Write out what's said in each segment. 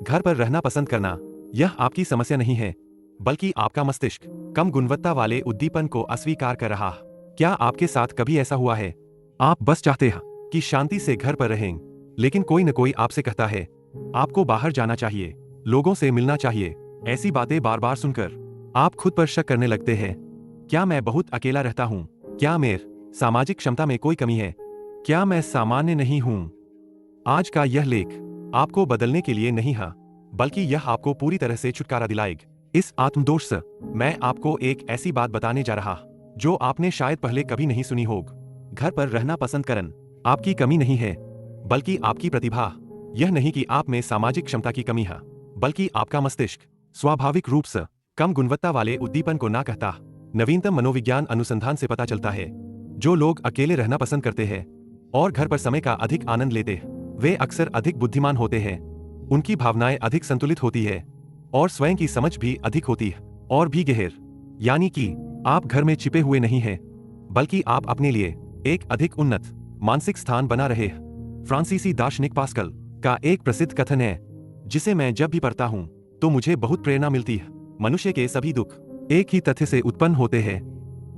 घर पर रहना पसंद करना यह आपकी समस्या नहीं है, बल्कि आपका मस्तिष्क कम गुणवत्ता वाले उद्दीपन को अस्वीकार कर रहा है। क्या आपके साथ कभी ऐसा हुआ है? आप बस चाहते हैं कि शांति से घर पर रहें, लेकिन कोई न कोई आपसे कहता है आपको बाहर जाना चाहिए, लोगों से मिलना चाहिए। ऐसी बातें बार बार सुनकर आप खुद पर शक करने लगते हैं। क्या मैं बहुत अकेला रहता हूँ? क्या मेरी सामाजिक क्षमता में कोई कमी है? क्या मैं सामान्य नहीं हूँ? आज का यह लेख आपको बदलने के लिए नहीं है, बल्कि यह आपको पूरी तरह से छुटकारा दिलाएगा इस आत्मदोष से। मैं आपको एक ऐसी बात बताने जा रहा जो आपने शायद पहले कभी नहीं सुनी होगी। घर पर रहना पसंद करना आपकी कमी नहीं है, बल्कि आपकी प्रतिभा। यह नहीं कि आप में सामाजिक क्षमता की कमी है, बल्कि आपका मस्तिष्क स्वाभाविक रूप से कम गुणवत्ता वाले उद्दीपन को ना कहता। नवीनतम मनोविज्ञान अनुसंधान से पता चलता है जो लोग अकेले रहना पसंद करते हैं और घर पर समय का अधिक आनंद लेते हैं, वे अक्सर अधिक बुद्धिमान होते हैं। उनकी भावनाएं अधिक संतुलित होती है और स्वयं की समझ भी अधिक होती है और भी गहर। यानी कि आप घर में छिपे हुए नहीं हैं, बल्कि आप अपने लिए एक अधिक उन्नत मानसिक स्थान बना रहे हैं। फ्रांसीसी दार्शनिक पास्कल का एक प्रसिद्ध कथन है, जिसे मैं जब भी पढ़ता हूँ तो मुझे बहुत प्रेरणा मिलती है। मनुष्य के सभी दुख एक ही तथ्य से उत्पन्न होते हैं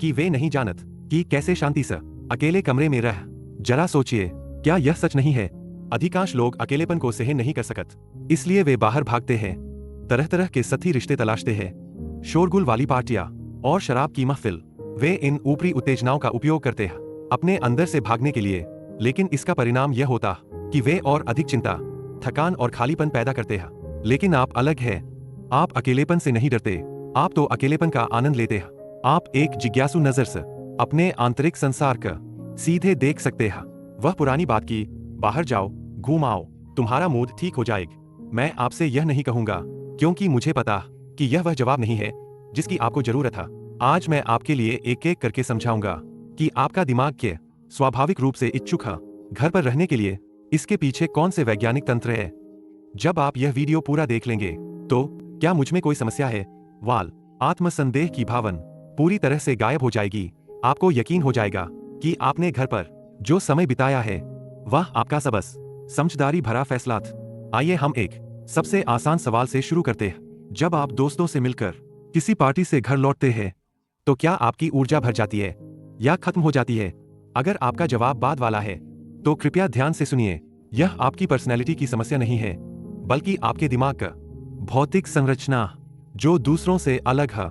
कि वे नहीं जानत कि कैसे शांति से अकेले कमरे में रह। जरा सोचिए, क्या यह सच नहीं है? अधिकांश लोग अकेलेपन को सहन नहीं कर सकत, इसलिए वे बाहर भागते हैं, तरह तरह के साथी रिश्ते तलाशते हैं, शोरगुल वाली पार्टियां और शराब की महफिल। वे इन ऊपरी उत्तेजनाओं का उपयोग करते हैं अपने अंदर से भागने के लिए, लेकिन इसका परिणाम यह होता कि वे और अधिक चिंता, थकान और खालीपन पैदा करते हैं। लेकिन आप अलग हैं। आप अकेलेपन से नहीं डरते, आप तो अकेलेपन का आनंद लेते हैं। आप एक जिज्ञासु नजर से अपने आंतरिक संसार का सीधे देख सकते हैं। वह पुरानी बात की, बाहर जाओ, घूम आओ, तुम्हारा मूड ठीक हो जाएगा। मैं आपसे यह नहीं कहूंगा, क्योंकि मुझे पता कि यह वह जवाब नहीं है जिसकी आपको जरूरत है। आज मैं आपके लिए एक एक करके समझाऊंगा कि आपका दिमाग के स्वाभाविक रूप से इच्छुक है घर पर रहने के लिए, इसके पीछे कौन से वैज्ञानिक तंत्र है। जब आप यह वीडियो पूरा देख लेंगे तो क्या मुझ में कोई समस्या है वाल आत्मसंदेह की भावना पूरी तरह से गायब हो जाएगी। आपको यकीन हो जाएगा कि आपने घर पर जो समय बिताया है वह आपका सबस समझदारी भरा फैसला था। आइए हम एक सबसे आसान सवाल से शुरू करते हैं। जब आप दोस्तों से मिलकर किसी पार्टी से घर लौटते हैं तो क्या आपकी ऊर्जा भर जाती है या खत्म हो जाती है? अगर आपका जवाब बाद वाला है तो कृपया ध्यान से सुनिए। यह आपकी पर्सनैलिटी की समस्या नहीं है, बल्कि आपके दिमाग का भौतिक संरचना जो दूसरों से अलग है।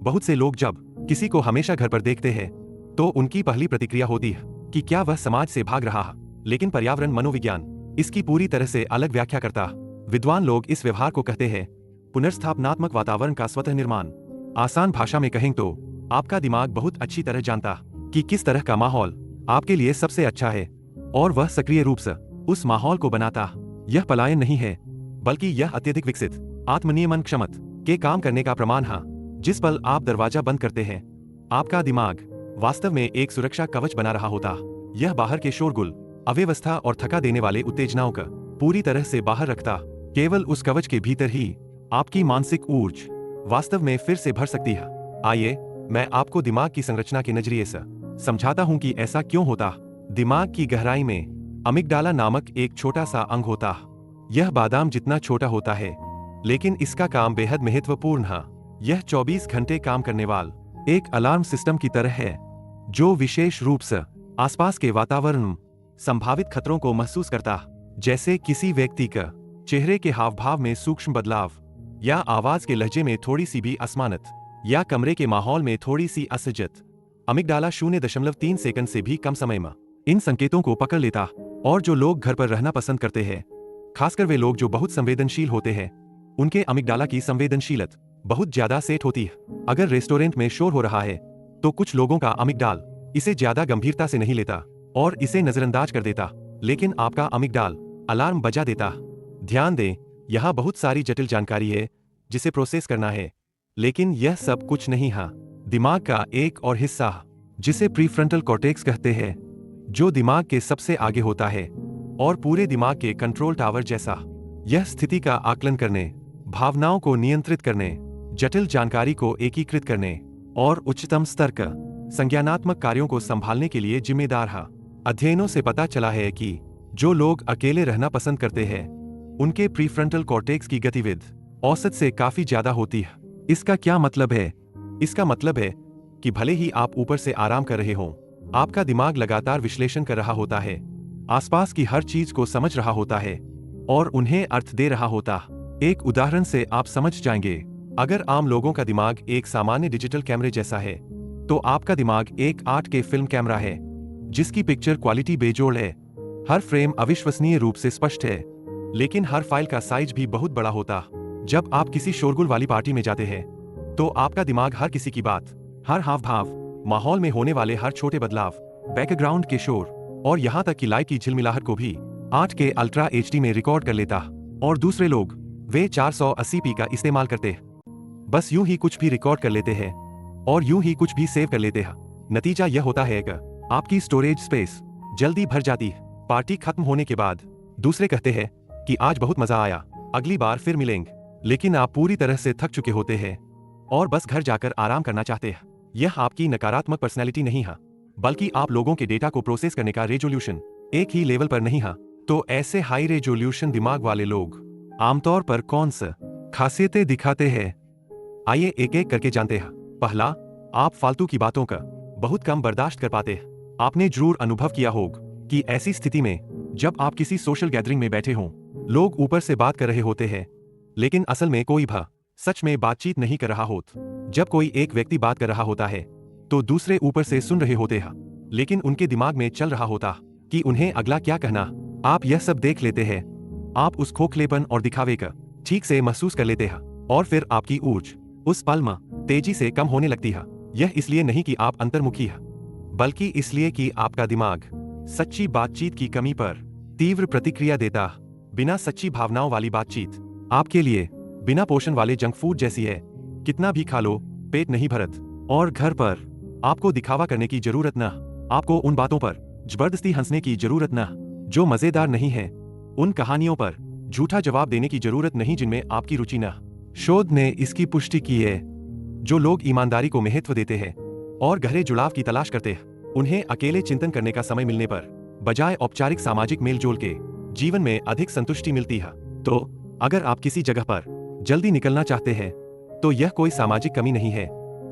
बहुत से लोग जब किसी को हमेशा घर पर देखते हैं तो उनकी पहली प्रतिक्रिया होती है कि क्या वह समाज से भाग रहा है, लेकिन पर्यावरण मनोविज्ञान इसकी पूरी तरह से अलग व्याख्या करता है। विद्वान लोग इस व्यवहार को कहते हैं पुनर्स्थापनात्मक वातावरण का स्वतः निर्माण। आसान भाषा में कहें तो आपका दिमाग बहुत अच्छी तरह जानता कि किस तरह का माहौल आपके लिए सबसे अच्छा है और वह सक्रिय रूप से उस माहौल को बनाता। यह पलायन नहीं है, बल्कि यह अत्यधिक विकसित आत्मनियमन क्षमता के काम करने का प्रमाण है। जिस पल आप दरवाजा बंद करते हैं, आपका दिमाग वास्तव में एक सुरक्षा कवच बना रहा होता। यह बाहर के शोरगुल, अव्यवस्था और थका देने वाले उत्तेजनाओं का पूरी तरह से बाहर रखता। केवल उस कवच के भीतर ही आपकी मानसिक ऊर्जा वास्तव में फिर से भर सकती है। आइए मैं आपको दिमाग की संरचना के नजरिए से समझाता हूं कि ऐसा क्यों होता। दिमाग की गहराई में अमिगडाला नामक एक छोटा सा अंग होता। यह बादाम जितना छोटा होता है, लेकिन इसका काम बेहद महत्वपूर्ण है। यह 24 घंटे काम करने वाला एक अलार्म सिस्टम की तरह है, जो विशेष रूप से आसपास के वातावरण संभावित खतरों को महसूस करता, जैसे किसी व्यक्ति का चेहरे के हाव भाव में सूक्ष्म बदलाव, या आवाज के लहजे में थोड़ी सी भी असमानत, या कमरे के माहौल में थोड़ी सी असहजत। अमिगडाला 0.3 सेकंड से भी कम समय में इन संकेतों को पकड़ लेता। और जो लोग घर पर रहना पसंद करते हैं, खासकर वे लोग जो बहुत संवेदनशील होते हैं, उनके अमिगडाला की संवेदनशीलता बहुत ज्यादा सेट होती है। अगर रेस्टोरेंट में शोर हो रहा है तो कुछ लोगों का अमिगडाल इसे ज्यादा गंभीरता से नहीं लेता और इसे नजरअंदाज कर देता, लेकिन आपका अमिगडाल अलार्म बजा देता। ध्यान दें, यहाँ बहुत सारी जटिल जानकारी है जिसे प्रोसेस करना है, लेकिन यह सब कुछ नहीं है। दिमाग का एक और हिस्सा जिसे प्रीफ्रंटल कॉर्टेक्स कहते हैं, जो दिमाग के सबसे आगे होता है और पूरे दिमाग के कंट्रोल टावर जैसा। यह स्थिति का आकलन करने, भावनाओं को नियंत्रित करने, जटिल जानकारी को एकीकृत करने और उच्चतम स्तर का संज्ञानात्मक कार्यों को संभालने के लिए जिम्मेदार है। अध्ययनों से पता चला है कि जो लोग अकेले रहना पसंद करते हैं उनके प्रीफ्रंटल कॉर्टेक्स की गतिविधि औसत से काफी ज्यादा होती है। इसका क्या मतलब है? इसका मतलब है कि भले ही आप ऊपर से आराम कर रहे हों, आपका दिमाग लगातार विश्लेषण कर रहा होता है, आसपास की हर चीज को समझ रहा होता है और उन्हें अर्थ दे रहा होता। एक उदाहरण से आप समझ जाएंगे। अगर आम लोगों का दिमाग एक सामान्य डिजिटल कैमरे जैसा है, तो आपका दिमाग एक 8K फिल्म कैमरा है, जिसकी पिक्चर क्वालिटी बेजोड़ है। हर फ्रेम अविश्वसनीय रूप से स्पष्ट है, लेकिन हर फाइल का साइज भी बहुत बड़ा होता। जब आप किसी शोरगुल वाली पार्टी में जाते हैं, तो आपका दिमाग हर किसी की बात, हर हाव भाव, माहौल में होने वाले हर छोटे बदलाव, बैकग्राउंड के शोर और यहाँ तक कि लाइट की झिलमिलाहट को भी 8K अल्ट्रा HD में रिकॉर्ड कर लेता। और दूसरे लोग, वे 480p का इस्तेमाल करते हैं, बस यूं ही कुछ भी रिकॉर्ड कर लेते हैं और यूं ही कुछ भी सेव कर लेते हैं। नतीजा यह होता है कि आपकी स्टोरेज स्पेस जल्दी भर जाती है। पार्टी खत्म होने के बाद दूसरे कहते हैं कि आज बहुत मजा आया, अगली बार फिर मिलेंगे, लेकिन आप पूरी तरह से थक चुके होते हैं और बस घर जाकर आराम करना चाहते हैं। यह आपकी नकारात्मक पर्सनैलिटी नहीं है, बल्कि आप लोगों के डेटा को प्रोसेस करने का रेजोल्यूशन एक ही लेवल पर नहीं है। तो ऐसे हाई रेजोल्यूशन दिमाग वाले लोग आमतौर पर कौन सी खासियतें दिखाते हैं? आइए एक एक करके जानते हैं। पहला, आप फालतू की बातों का बहुत कम बर्दाश्त कर पाते हैं। आपने जरूर अनुभव किया होगा कि ऐसी स्थिति में जब आप किसी सोशल गैदरिंग में बैठे हों, लोग ऊपर से बात कर रहे होते हैं, लेकिन असल में कोई भी सच में बातचीत नहीं कर रहा होता। जब कोई एक व्यक्ति बात कर रहा होता है, तो दूसरे ऊपर से सुन रहे होते हैं, लेकिन उनके दिमाग में चल रहा होता कि उन्हें अगला क्या कहना। आप यह सब देख लेते हैं। आप उस खोखलेपन और दिखावे का ठीक से महसूस कर लेते हैं और फिर आपकी ऊर्जा उस पल में तेजी से कम होने लगती है। यह इसलिए नहीं कि आप अंतर्मुखी हैं, बल्कि इसलिए कि आपका दिमाग सच्ची बातचीत की कमी पर तीव्र प्रतिक्रिया देता। बिना सच्ची भावनाओं वाली बातचीत आपके लिए बिना पोषण वाले जंक फूड जैसी है। कितना भी खा लो, पेट नहीं भरत। और घर पर आपको दिखावा करने की जरूरत न, आपको उन बातों पर जबरदस्ती हंसने की जरूरत न जो मजेदार नहीं है, उन कहानियों पर झूठा जवाब देने की जरूरत नहीं जिनमें आपकी रुचि न। शोध ने इसकी पुष्टि की है। जो लोग ईमानदारी को महत्व देते हैं और गहरे जुड़ाव की तलाश करते हैं, उन्हें अकेले चिंतन करने का समय मिलने पर बजाय औपचारिक सामाजिक मेलजोल के जीवन में अधिक संतुष्टि मिलती है। तो अगर आप किसी जगह पर जल्दी निकलना चाहते हैं, तो यह कोई सामाजिक कमी नहीं है,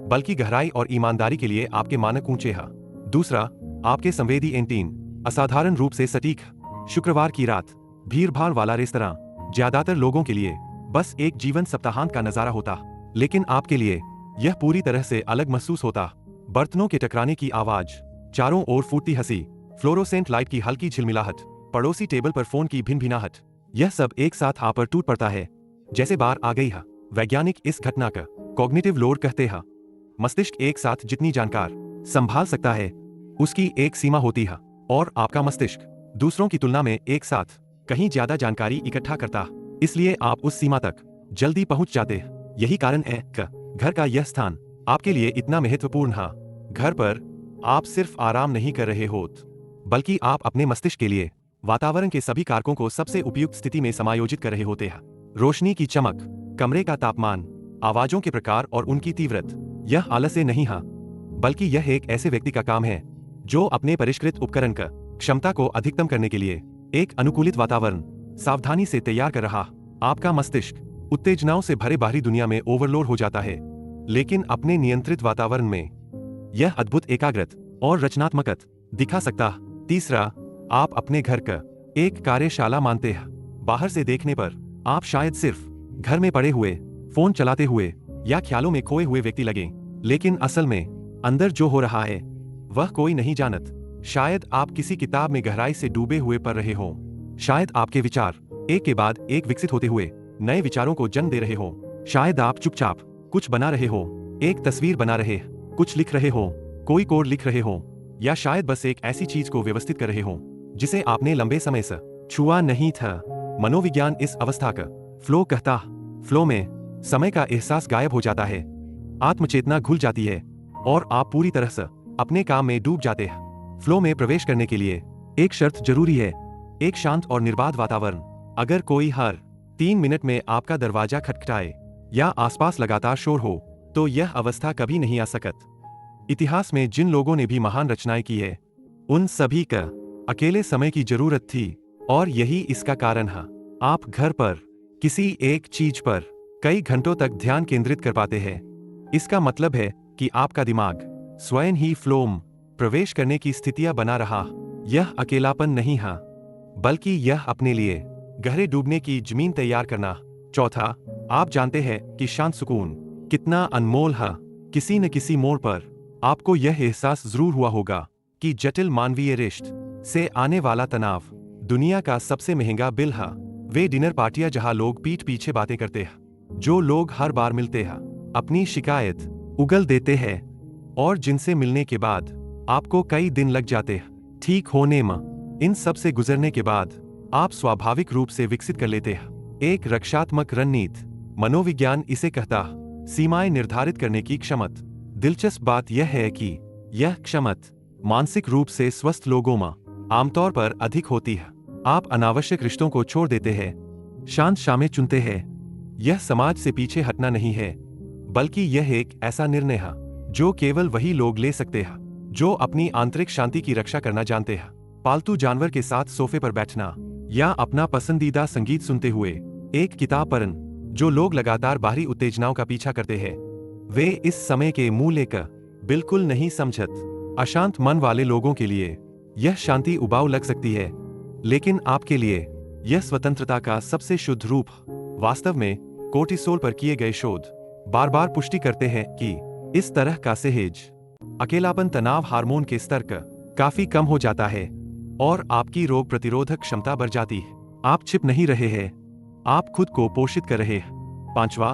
बल्कि गहराई और ईमानदारी के लिए आपके मानक ऊंचे हैं। दूसरा, आपके संवेदी एंटीन असाधारण रूप से सटीक। शुक्रवार की रात भीड़-भाड़ वाला रेस्तरां ज्यादातर लोगों के लिए बस एक जीवन सप्ताहांत का नजारा होता, लेकिन आपके लिए यह पूरी तरह से अलग महसूस होता। बर्तनों के टकराने की आवाज, चारों ओर फूटती हंसी, फ्लोरोसेंट लाइट की हल्की झिलमिलाहट, पड़ोसी टेबल पर फोन की भिनभिनाहट, यह सब एक साथ आप पर टूट पड़ता है जैसे बार आ गई है। वैज्ञानिक इस घटना का कॉग्निटिव लोड कहते हैं। मस्तिष्क एक साथ जितनी जानकार संभाल सकता है, उसकी एक सीमा होती है, और आपका मस्तिष्क दूसरों की तुलना में एक साथ कहीं ज्यादा जानकारी इकट्ठा करता, इसलिए आप उस सीमा तक जल्दी पहुंच जाते हैं। यही कारण है कि घर का यह स्थान आपके लिए इतना महत्वपूर्ण है। घर पर आप सिर्फ आराम नहीं कर रहे होत, बल्कि आप अपने मस्तिष्क के लिए वातावरण के सभी कारकों को सबसे उपयुक्त स्थिति में समायोजित कर रहे होते हैं। रोशनी की चमक, कमरे का तापमान, आवाजों के प्रकार और उनकी तीव्रता, यह आलस्य नहीं है, बल्कि यह एक ऐसे व्यक्ति का काम है जो अपने परिष्कृत उपकरण का क्षमता को अधिकतम करने के लिए एक अनुकूलित वातावरण सावधानी से तैयार कर रहा। आपका मस्तिष्क उत्तेजनाओं से भरे बाहरी दुनिया में ओवरलोड हो जाता है, लेकिन अपने नियंत्रित वातावरण में यह अद्भुत एकाग्रता और रचनात्मकता दिखा सकता। तीसरा, आप अपने घर का एक कार्यशाला मानते हैं। बाहर से देखने पर आप शायद सिर्फ घर में पड़े हुए, फोन चलाते हुए या ख्यालों में खोए हुए व्यक्ति लगें, लेकिन असल में अंदर जो हो रहा है वह कोई नहीं जानत। शायद आप किसी किताब में गहराई से डूबे हुए पढ़ रहे हो। शायद आपके विचार एक के बाद एक विकसित होते हुए नए विचारों को जन्म दे रहे हो। शायद आप चुपचाप कुछ बना रहे हो, एक तस्वीर बना रहे, कुछ लिख रहे हो, कोई कोड लिख रहे हो, या शायद बस एक ऐसी चीज को व्यवस्थित कर रहे हो जिसे आपने लंबे समय से छुआ नहीं था। मनोविज्ञान इस अवस्था का फ्लो कहता। फ्लो में समय का एहसास गायब हो जाता है, आत्मचेतना घुल जाती है और आप पूरी तरह से अपने काम में डूब जाते हैं। फ्लो में प्रवेश करने के लिए एक शर्त जरूरी है, एक शांत और निर्बाध वातावरण। अगर कोई हर 3 मिनट में आपका दरवाजा खटखटाए या आसपास लगातार शोर हो, तो यह अवस्था कभी नहीं आ सकत। इतिहास में जिन लोगों ने भी महान रचनाएं की है, उन सभी का अकेले समय की जरूरत थी, और यही इसका कारण है। आप घर पर किसी एक चीज पर कई घंटों तक ध्यान केंद्रित कर पाते हैं। इसका मतलब है कि आपका दिमाग स्वयं ही फ्लो में प्रवेश करने की स्थितियां बना रहा। यह अकेलापन नहीं है, बल्कि यह अपने लिए गहरे डूबने की जमीन तैयार करना। चौथा, आप जानते हैं कि शांत सुकून कितना अनमोल है। किसी न किसी मोड़ पर आपको यह एहसास जरूर हुआ होगा कि जटिल मानवीय रिश्ते से आने वाला तनाव दुनिया का सबसे महंगा बिल है। वे डिनर पार्टियां जहां लोग पीठ पीछे बातें करते हैं, जो लोग हर बार मिलते हैं अपनी शिकायत उगल देते हैं, और जिनसे मिलने के बाद आपको कई दिन लग जाते हैं ठीक होने में। इन सब से गुजरने के बाद आप स्वाभाविक रूप से विकसित कर लेते हैं एक रक्षात्मक रणनीति। मनोविज्ञान इसे कहता है सीमाएं निर्धारित करने की क्षमता। दिलचस्प बात यह है कि यह क्षमता मानसिक रूप से स्वस्थ लोगों में आमतौर पर अधिक होती है। आप अनावश्यक रिश्तों को छोड़ देते हैं, शांत शामें चुनते हैं। यह समाज से पीछे हटना नहीं है, बल्कि यह एक ऐसा निर्णय है जो केवल वही लोग ले सकते हैं जो अपनी आंतरिक शांति की रक्षा करना जानते हैं। पालतू जानवर के साथ सोफे पर बैठना या अपना पसंदीदा संगीत सुनते हुए एक किताब पढ़ना। जो लोग लगातार बाहरी उत्तेजनाओं का पीछा करते हैं, वे इस समय के मूल्य का बिल्कुल नहीं समझत। अशांत मन वाले लोगों के लिए यह शांति उबाऊ लग सकती है, लेकिन आपके लिए यह स्वतंत्रता का सबसे शुद्ध रूप। वास्तव में कोर्टिसोल पर किए गए शोध बार बार पुष्टि करते हैं कि इस तरह का सहज अकेलापन तनाव हार्मोन के स्तर का काफी कम हो जाता है और आपकी रोग प्रतिरोधक क्षमता बढ़ जाती है। आप छिप नहीं रहे हैं, आप खुद को पोषित कर रहे हैं। पांचवा,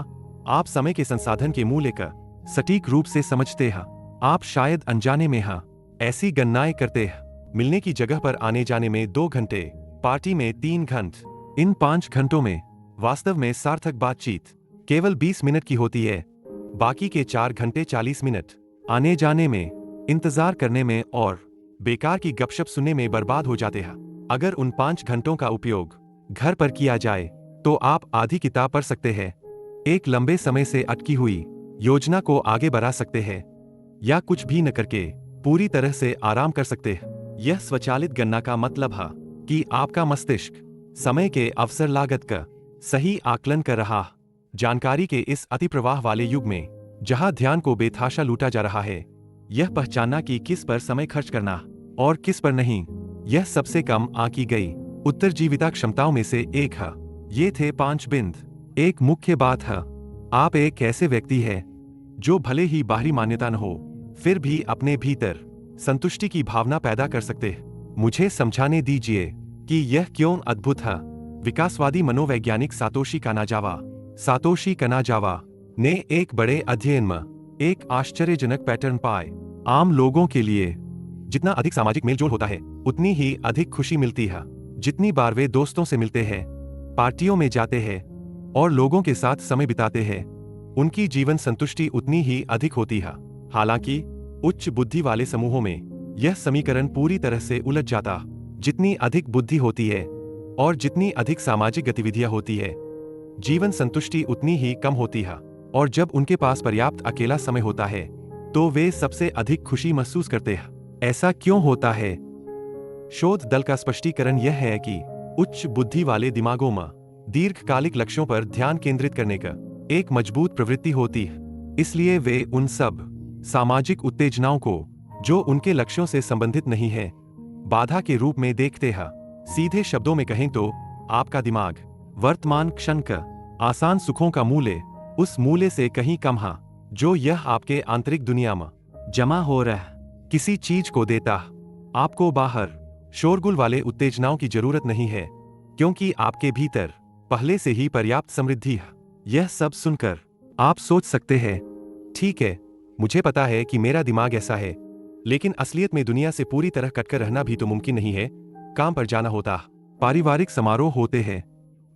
आप समय के संसाधन के मूल्य का सटीक रूप से समझते हैं। आप शायद अनजाने में हैं ऐसी गणनाएं करते हैं, मिलने की जगह पर आने जाने में 2 घंटे, पार्टी में 3 घंटे। इन 5 घंटों में वास्तव में सार्थक बातचीत केवल 20 मिनट की होती है। बाकी के 4 घंटे 40 मिनट आने जाने में, इंतजार करने में और बेकार की गपशप सुनने में बर्बाद हो जाते हैं। अगर उन 5 घंटों का उपयोग घर पर किया जाए तो आप आधी किताब पढ़ सकते हैं, एक लंबे समय से अटकी हुई योजना को आगे बढ़ा सकते हैं, या कुछ भी न करके पूरी तरह से आराम कर सकते हैं। यह स्वचालित गणना का मतलब है कि आपका मस्तिष्क समय के अवसर लागत का सही आकलन कर रहा है। जानकारी के इस अतिप्रवाह वाले युग में जहां ध्यान को बेतहाशा लूटा जा रहा है, यह पहचानना कि किस पर समय खर्च करना और किस पर नहीं, यह सबसे कम आंकी गई उत्तरजीविता क्षमताओं में से एक है। ये थे 5 बिंदु। एक मुख्य बात है, आप एक ऐसे व्यक्ति हैं जो भले ही बाहरी मान्यता न हो, फिर भी अपने भीतर संतुष्टि की भावना पैदा कर सकते हैं। मुझे समझाने दीजिए कि यह क्यों अद्भुत है। विकासवादी मनोवैज्ञानिक सातोशी कनाजावा ने एक बड़े अध्ययन में एक आश्चर्यजनक पैटर्न पाए। आम लोगों के लिए जितना अधिक सामाजिक मेलजोल होता है, उतनी ही अधिक खुशी मिलती है। जितनी बार वे दोस्तों से मिलते हैं, पार्टियों में जाते हैं और लोगों के साथ समय बिताते हैं, उनकी जीवन संतुष्टि उतनी ही अधिक होती है। हालांकि उच्च बुद्धि वाले समूहों में यह समीकरण पूरी तरह से उलझ जाता। जितनी अधिक बुद्धि होती है और जितनी अधिक सामाजिक गतिविधियां होती है, जीवन संतुष्टि उतनी ही कम होती है। और जब उनके पास पर्याप्त अकेला समय होता है, तो वे सबसे अधिक खुशी महसूस करते हैं। ऐसा क्यों होता है? शोध दल का स्पष्टीकरण यह है कि उच्च बुद्धि वाले दिमागों में दीर्घकालिक लक्ष्यों पर ध्यान केंद्रित करने का एक मजबूत प्रवृत्ति होती है। इसलिए वे उन सब सामाजिक उत्तेजनाओं को जो उनके लक्ष्यों से संबंधित नहीं है, बाधा के रूप में देखते हैं। सीधे शब्दों में कहें तो आपका दिमाग वर्तमान क्षण का आसान सुखों का मूल्य उस मूल्य से कहीं कम है जो यह आपके आंतरिक दुनिया में जमा हो रहा किसी चीज को देता। आपको बाहर शोरगुल वाले उत्तेजनाओं की जरूरत नहीं है, क्योंकि आपके भीतर पहले से ही पर्याप्त समृद्धि है। यह सब सुनकर आप सोच सकते हैं, ठीक है, मुझे पता है कि मेरा दिमाग ऐसा है, लेकिन असलियत में दुनिया से पूरी तरह कटकर रहना भी तो मुमकिन नहीं है। काम पर जाना होता, पारिवारिक समारोह होते हैं,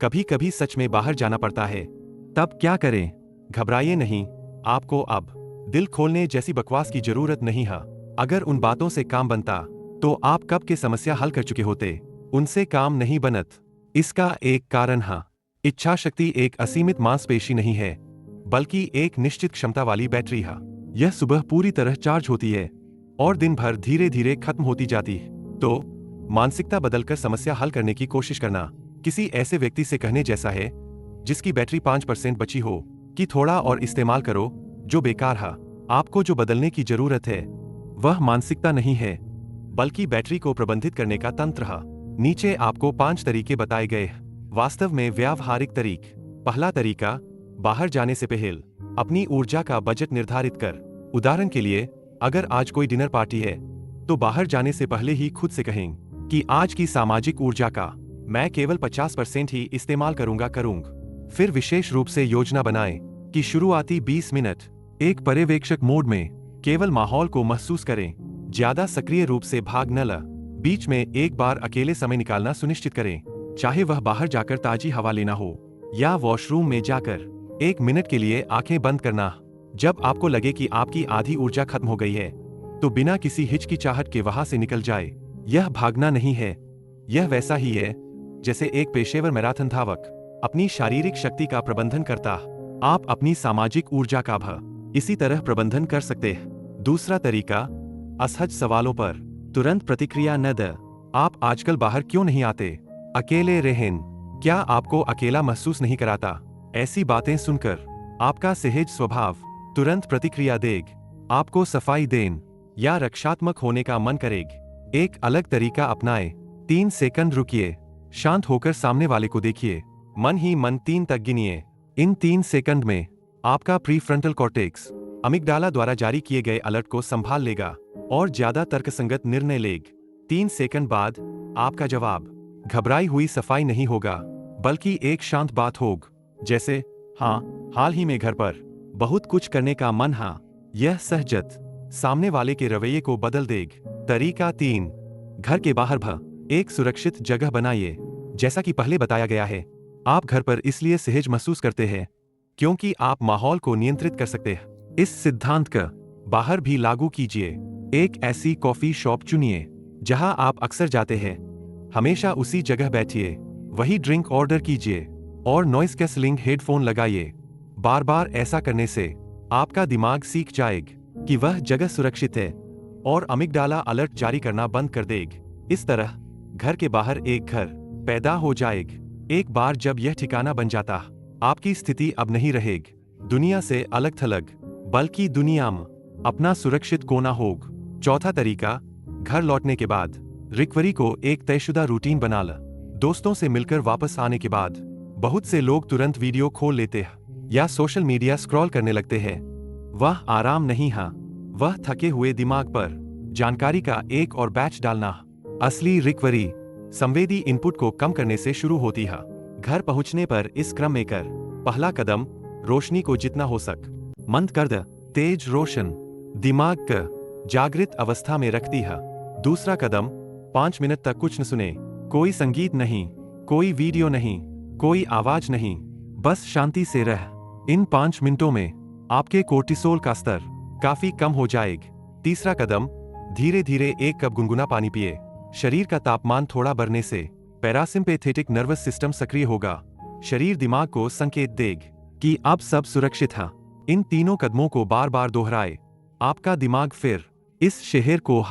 कभी कभी सच में बाहर जाना पड़ता है। तब क्या करें? घबराइए नहीं, आपको अब दिल खोलने जैसी बकवास की जरूरत नहीं है। अगर उन बातों से काम बनता तो आप कब के समस्या हल कर चुके होते। उनसे काम नहीं बनत। इसका एक कारण है, इच्छा शक्ति एक असीमित मांसपेशी नहीं है, बल्कि एक निश्चित क्षमता वाली बैटरी है। यह सुबह पूरी तरह चार्ज होती है और दिन भर धीरे धीरे खत्म होती जाती है। तो मानसिकता बदलकर समस्या हल करने की कोशिश करना किसी ऐसे व्यक्ति से कहने जैसा है जिसकी बैटरी 5% बची हो कि थोड़ा और इस्तेमाल करो, जो बेकार है। आपको जो बदलने की जरूरत है वह मानसिकता नहीं है, बल्कि बैटरी को प्रबंधित करने का तंत्र है। नीचे आपको 5 तरीके बताए गए वास्तव में व्यावहारिक तरीक। पहला तरीका, बाहर जाने से पहले अपनी ऊर्जा का बजट निर्धारित कर। उदाहरण के लिए, अगर आज कोई डिनर पार्टी है तो बाहर जाने से पहले ही खुद से कहें कि आज की सामाजिक ऊर्जा का मैं केवल 50% ही इस्तेमाल करूंगा। फिर विशेष रूप से योजना बनाएं कि शुरुआती 20 मिनट एक पर्यवेक्षक मोड में केवल माहौल को महसूस करें। ज्यादा सक्रिय रूप से भाग न ल। बीच में एक बार अकेले समय निकालना सुनिश्चित करें, चाहे वह बाहर जाकर ताजी हवा लेना हो या वॉशरूम में जाकर 1 मिनट के लिए आंखें बंद करना। जब आपको लगे कि आपकी आधी ऊर्जा खत्म हो गई है तो बिना किसी हिचकिचाहट के वहां से निकल जाए। यह भागना नहीं है, यह वैसा ही है जैसे एक पेशेवर मैराथन धावक अपनी शारीरिक शक्ति का प्रबंधन करता। आप अपनी सामाजिक ऊर्जा का भी इसी तरह प्रबंधन कर सकते हैं। दूसरा तरीका, असहज सवालों पर तुरंत प्रतिक्रिया न दें। आप आजकल बाहर क्यों नहीं आते? अकेले रहें। क्या आपको अकेला महसूस नहीं कराता? ऐसी बातें सुनकर आपका सहज स्वभाव तुरंत प्रतिक्रिया देग। आपको सफाई देन या रक्षात्मक होने का मन करेग। एक अलग तरीका अपनाएं। 3 सेकंड रुकिए, शांत होकर सामने वाले को देखिए, मन ही मन 3 तक गिनिए। इन 3 सेकंड में आपका प्रीफ्रंटल कॉर्टेक्स अमिगडाला द्वारा जारी किए गए अलर्ट को संभाल लेगा और ज्यादा तर्कसंगत निर्णय लेग। 3 सेकंड बाद आपका जवाब घबराई हुई सफाई नहीं होगा, बल्कि एक शांत बात होग, जैसे हाँ, हाल ही में घर पर बहुत कुछ करने का मन है। यह सहजत सामने वाले के रवैये को बदल देग। तरीका 3, घर के बाहर भी एक सुरक्षित जगह बनाइए। जैसा कि पहले बताया गया है, आप घर पर इसलिए सहज महसूस करते हैं क्योंकि आप माहौल को नियंत्रित कर सकते हैं। इस सिद्धांत का बाहर भी लागू कीजिए। एक ऐसी कॉफी शॉप चुनिए जहां आप अक्सर जाते हैं। हमेशा उसी जगह बैठिए, वही ड्रिंक ऑर्डर कीजिए और नॉइस कैंसलिंग हेडफोन लगाइए। बार बार ऐसा करने से आपका दिमाग सीख जाएगा कि वह जगह सुरक्षित है और अमिगडाला अलर्ट जारी करना बंद कर देगा। इस तरह घर के बाहर एक घर पैदा हो जाएगा। एक बार जब यह ठिकाना बन जाता, आपकी स्थिति अब नहीं रहेगी दुनिया से अलग थलग, बल्कि दुनिया में अपना सुरक्षित कोना होगा। चौथा तरीका, घर लौटने के बाद रिकवरी को एक तयशुदा रूटीन बना ल। दोस्तों से मिलकर वापस आने के बाद बहुत से लोग तुरंत वीडियो खोल लेते हैं या सोशल मीडिया स्क्रॉल करने लगते हैं। वह आराम नहीं है, वह थके हुए दिमाग पर जानकारी का एक और बैच डालना। असली रिकवरी संवेदी इनपुट को कम करने से शुरू होती है। घर पहुंचने पर इस क्रम में कर। पहला कदम, रोशनी को जितना हो सक मंद कर दे। तेज रोशन दिमाग का जागृत अवस्था में रखती है। दूसरा कदम, 5 मिनट तक कुछ न सुने, कोई संगीत नहीं, कोई वीडियो नहीं, कोई आवाज नहीं, बस शांति से रह। इन 5 मिनटों में आपके कोर्टिसोल का स्तर काफी कम हो जाएगा। तीसरा कदम, धीरे धीरे 1 कप गुनगुना पानी पिए। शरीर का तापमान थोड़ा बढ़ने से पैरासिम्पैथेटिक नर्वस सिस्टम सक्रिय होगा। शरीर दिमाग को संकेत देगा कि अब सब सुरक्षित है। इन तीनों कदमों को बार बार दोहराए। आपका दिमाग फिर इस शहर को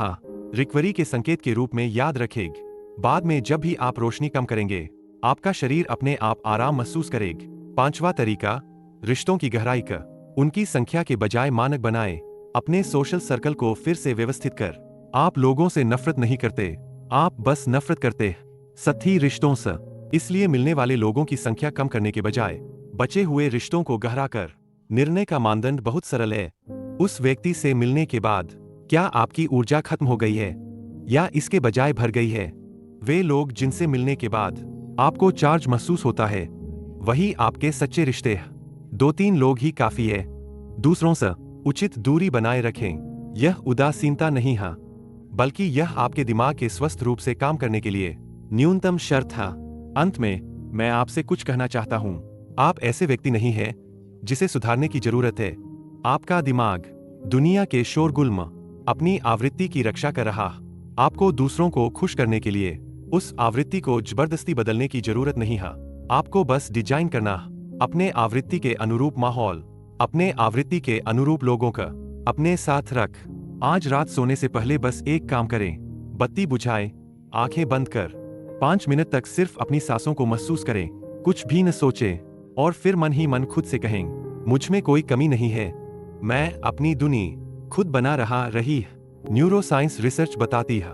रिकवरी के संकेत के रूप में याद रखेगा। बाद में जब भी आप रोशनी कम करेंगे, आपका शरीर अपने आप आराम महसूस करेगा। 5वां तरीका, रिश्तों की गहराई का उनकी संख्या के बजाय मानक बनाए। अपने सोशल सर्कल को फिर से व्यवस्थित कर। आप लोगों से नफरत नहीं करते, आप बस नफरत करते हैं सतही रिश्तों से। इसलिए मिलने वाले लोगों की संख्या कम करने के बजाय बचे हुए रिश्तों को गहरा कर। निर्णय का मानदंड बहुत सरल है। उस व्यक्ति से मिलने के बाद क्या आपकी ऊर्जा खत्म हो गई है या इसके बजाय भर गई है? वे लोग जिनसे मिलने के बाद आपको चार्ज महसूस होता है, वही आपके सच्चे रिश्ते हैं। 2-3 लोग ही काफी है। दूसरों से उचित दूरी बनाए रखें। यह उदासीनता नहीं है, बल्कि यह आपके दिमाग के स्वस्थ रूप से काम करने के लिए न्यूनतम शर्त है। अंत में मैं आपसे कुछ कहना चाहता हूं। आप ऐसे व्यक्ति नहीं हैं जिसे सुधारने की जरूरत है। आपका दिमाग दुनिया के शोरगुल में अपनी आवृत्ति की रक्षा कर रहा। आपको दूसरों को खुश करने के लिए उस आवृत्ति को जबरदस्ती बदलने की जरूरत नहीं है। आपको बस डिजाइन करना अपने आवृत्ति के अनुरूप माहौल, अपने आवृत्ति के अनुरूप लोगों का अपने साथ रख। आज रात सोने से पहले बस एक काम करें, बत्ती बुझाएं, आंखें बंद कर 5 मिनट तक सिर्फ अपनी सांसों को महसूस करें, कुछ भी न सोचें, और फिर मन ही मन खुद से कहें, मुझ में कोई कमी नहीं है, मैं अपनी दुनिया खुद बना रही। न्यूरो साइंस रिसर्च बताती है,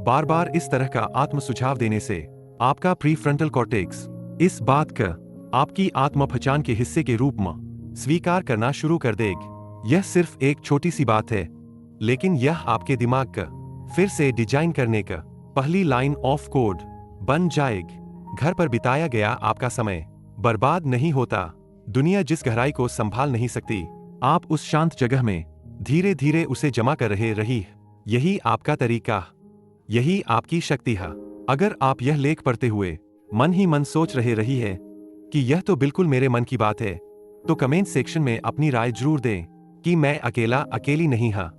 बार बार इस तरह का आत्म सुझाव देने से आपका प्रीफ्रंटल कॉर्टेक्स इस बात का आपकी आत्म पहचान के हिस्से के रूप में स्वीकार करना शुरू कर देगा। यह सिर्फ एक छोटी सी बात है, लेकिन यह आपके दिमाग का फिर से डिजाइन करने का पहली लाइन ऑफ कोड बन जाएगी। घर पर बिताया गया आपका समय बर्बाद नहीं होता। दुनिया जिस गहराई को संभाल नहीं सकती, आप उस शांत जगह में धीरे धीरे उसे जमा कर रही। यही आपका तरीका, यही आपकी शक्ति है। अगर आप यह लेख पढ़ते हुए मन ही मन सोच रही है कि यह तो बिल्कुल मेरे मन की बात है, तो कमेंट सेक्शन में अपनी राय जरूर दें कि मैं अकेली नहीं हाँ।